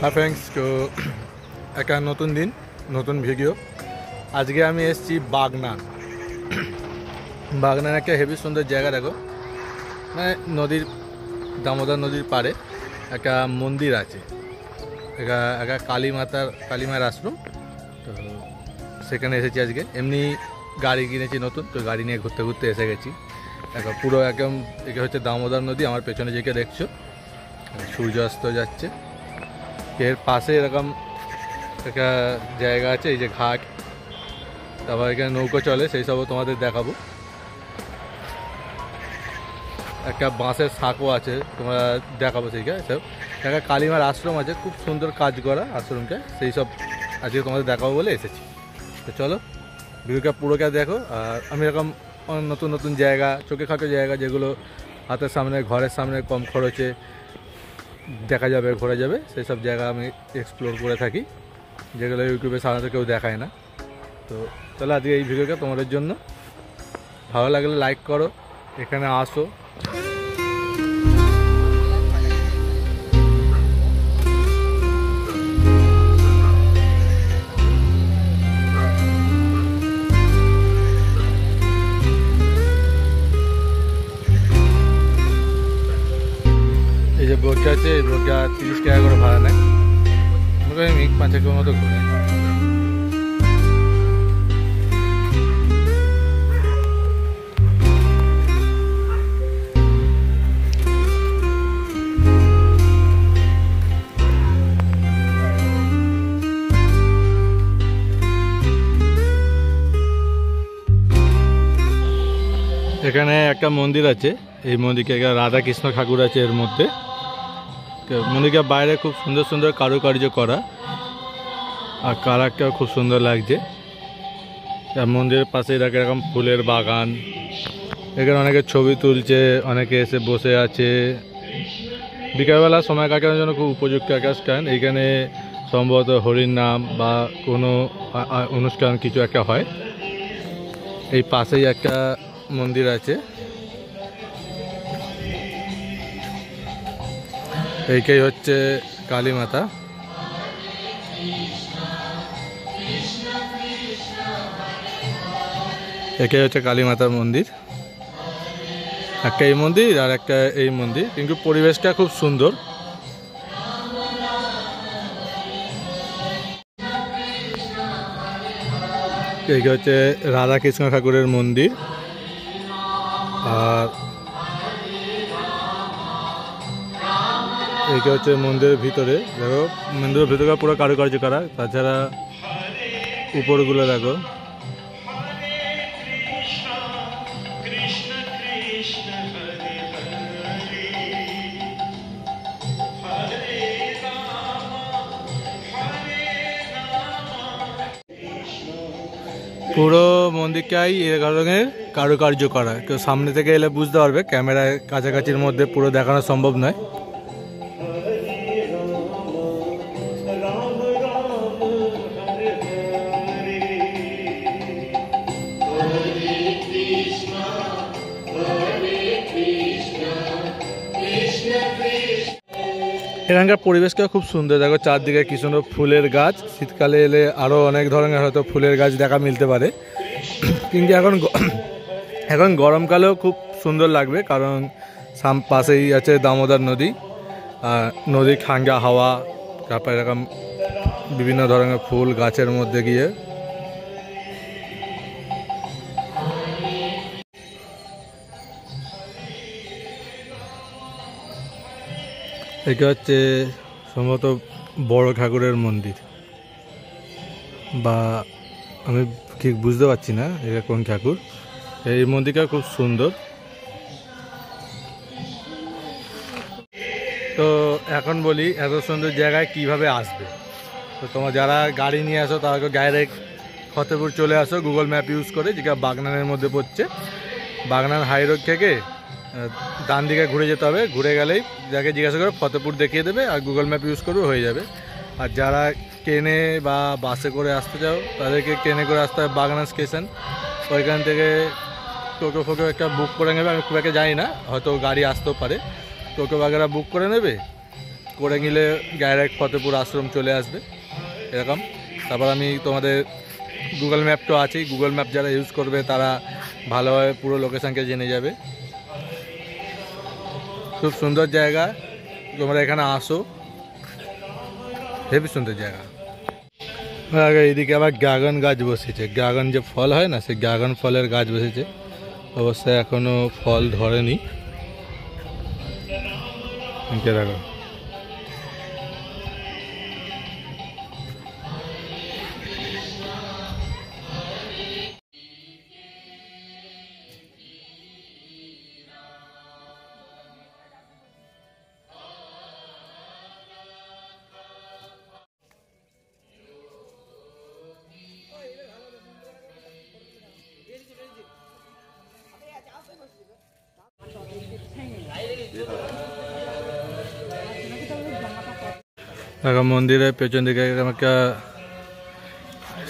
Hi friends तो एक नतून दिन नतून भिडियो आज के आमी एसेছি बागनान बागनान एक हेवी सुंदर जैगा देखो मैं नदीर दामोदर नदीर पारे एक मंदिर आछे एक काली मार आश्रम तो सेखाने एसेছি आज के एमनी गाड़ी किनेছি नतून तो गाड़ी निये घुरते घुरते एसे गेছি पुरो एकदम एके होच्छे दामोदर नदी आमार पेछने जेके देखछो सूर्य अस्त जाच्छे एर पाशे एरकम एक जायगा आछे ये घाट तारपर एखाने नौको चले सेई सबও তোমাদের দেখাবো একটা বাঁশের সাঁকো আছে তোমরা দেখাবো সেইখানে সব একটা কালীমার আশ্রম আছে খুব সুন্দর কাজ করা আশ্রমটা সেই সব আজকে তোমাদের দেখাবো বলে এসেছি তো চলো ভিডিওটা পুরোটা দেখো আর আমি এরকম নতুন নতুন জায়গা চোখে খাটো জায়গা যেগুলো হাতের সামনে ঘরের সামনে কম খরচে দেখা যাবে ঘোরা যাবে সেই সব জায়গা আমি এক্সপ্লোর করে থাকি যেগুলো ইউটিউবে সাধারণত কেউ দেখায় না তো চলো আজকে এই ভিডিওটা তোমাদের জন্য ভালো লাগলে লাইক করো এখানে আসো बोटटा আছে बोटটা 30 টাকা করে ভাড়া নেয় আমরা আমি 5 টাকার মতো ঘুরে এখানে একটা মন্দির আছে এই মন্দিরে রাধা কৃষ্ণ ঠাকুর আছে এর মধ্যে मंदिर के बाहर खूब सुंदर सुंदर कारुकार्य करा और कलरटा खूब सुंदर लागছে मंदिर पाशे एरकम फुलेर बागान एखाने अनेके छवि तुलছে अनेके एसे बसे आछे बिकालबेला समय काटाনোর জন্য खूब उपयुक्त एक स्थान एखाने सम्भवत हरिर नाम बा कोनो अनुष्ठान किछु একটা হয় এই পাশেই একটা मंदिर আছে এইটাই হচ্ছে কালী মাতা এটাই হচ্ছে কালী মাতার মন্দির একটা এই মন্দির আর একটা এই মন্দির কিন্তু পরিবেশটা খুব সুন্দর এইটা হচ্ছে রাধা কৃষ্ণ ঠাকুরের মন্দির আর এইটা হচ্ছে মন্দিরের ভিতরে দেখো মন্দিরের ভিতরে পুরো কারুকার্য করা তাছাড়া উপরগুলো দেখো পুরো মন্দিরটাই এই ধরনের কারুকার্য করা কেউ সামনে থেকে এলে বুঝতে পারবে ক্যামেরায় কাছাকাছির মধ্যে পুরো দেখানো সম্ভব নয় এখানকার পরিবেশটা খুব সুন্দর দেখো চারদিকে কি সুন্দর ফুলের গাছ শীতকালে এলে আরও অনেক ধরনের হয়তো ফুলের গাছ দেখা মিলতে পারে কিন্তু এখন গরমকালেও খুব সুন্দর লাগবে কারণ পাশেই আছে দামোদর নদী আর নদীর ঠান্ডা হাওয়া তারপর এরকম বিভিন্ন ধরনের ফুল গাছের মধ্যে গিয়ে এটা হচ্ছে সম্ভবত বড় ঠাকুরের মন্দির বা আমি ঠিক বুঝতে পারছি না এটা কোন ঠাকুর এই মন্দিরটা খুব সুন্দর তো এখন বলি এত সুন্দর জায়গায় কিভাবে আসবে তো তোমরা যারা গাড়ি নিয়ে আসো তাদেরকে ডাইরেক্ট ফতেপুর চলে আসো গুগল ম্যাপ ইউজ করে যেটা বাগনানের মধ্যে পড়ছে বাগনান হাই রোড থেকে ডান দিকে ঘুরে যেতে হবে ঘুরে গেলেই যাকে জিজ্ঞাসা করে ফতেপুর দেখিয়ে দেবে আর গুগল ম্যাপ ইউজ করবে হয়ে যাবে আর যারা ট্রেনে বা বাসে করে আসতে চাও তাদেরকে ট্রেনে করে আসতে হবে বাগনান স্টেশন ওইখান থেকে টোটো ফোটো একটা বুক করে নেবে আমি খুব একটা জানি না হয়তো গাড়ি আসতেও পারে টোটো বাগেরা বুক করে নেবে করে নিলে ডাইরেক্ট ফতেপুর আশ্রম চলে আসবে এরকম। তারপর আমি তোমাদের গুগল ম্যাপ তো আছেই, গুগল ম্যাপ যারা ইউজ করবে তারা ভালোভাবে পুরো লোকেশানকে জেনে যাবে। খুব সুন্দর জায়গা, তোমরা এখানে আসো, হেবি সুন্দর জায়গা। এইদিকে আবার ড্রাগন গাছ বসেছে, ড্রাগন যে ফল হয় না, সেই ড্রাগন ফলের গাছ বসেছে। অবশ্যই এখনো ফল ধরেনি। দেখো দেখো মন্দিরের পেছন দিকে একটা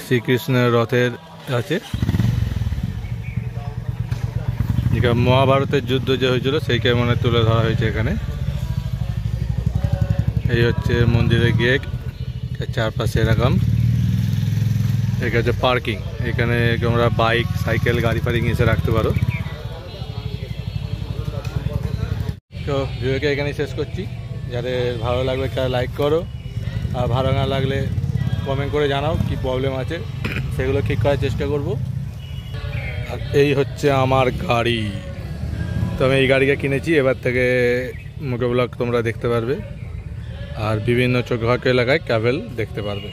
শ্রীকৃষ্ণের রথের আছে, যেটা মহাভারতের যুদ্ধ যে হয়েছিল সেইকে মনে তুলে ধরা হয়েছে এখানে। এই হচ্ছে মন্দিরের গেট, চারপাশে এরকম। এটা হচ্ছে পার্কিং, এখানে তোমরা বাইক সাইকেল গাড়ি ফাড়ি এসে রাখতে পারো। তো ভিডিওকে এখানেই শেষ করছি। যাদের ভালো লাগবে তারা লাইক করো, আর ভালো না লাগলে কমেন্ট করে জানাও কি প্রবলেম আছে, সেগুলো ঠিক করার চেষ্টা করব। আর এই হচ্ছে আমার গাড়ি, তো আমি এই গাড়িকে কিনেছি, এবার থেকে মোটো ব্লগ তোমরা দেখতে পারবে, আর বিভিন্ন ছোটখাটো এলাকায় ট্রাভেল দেখতে পারবে।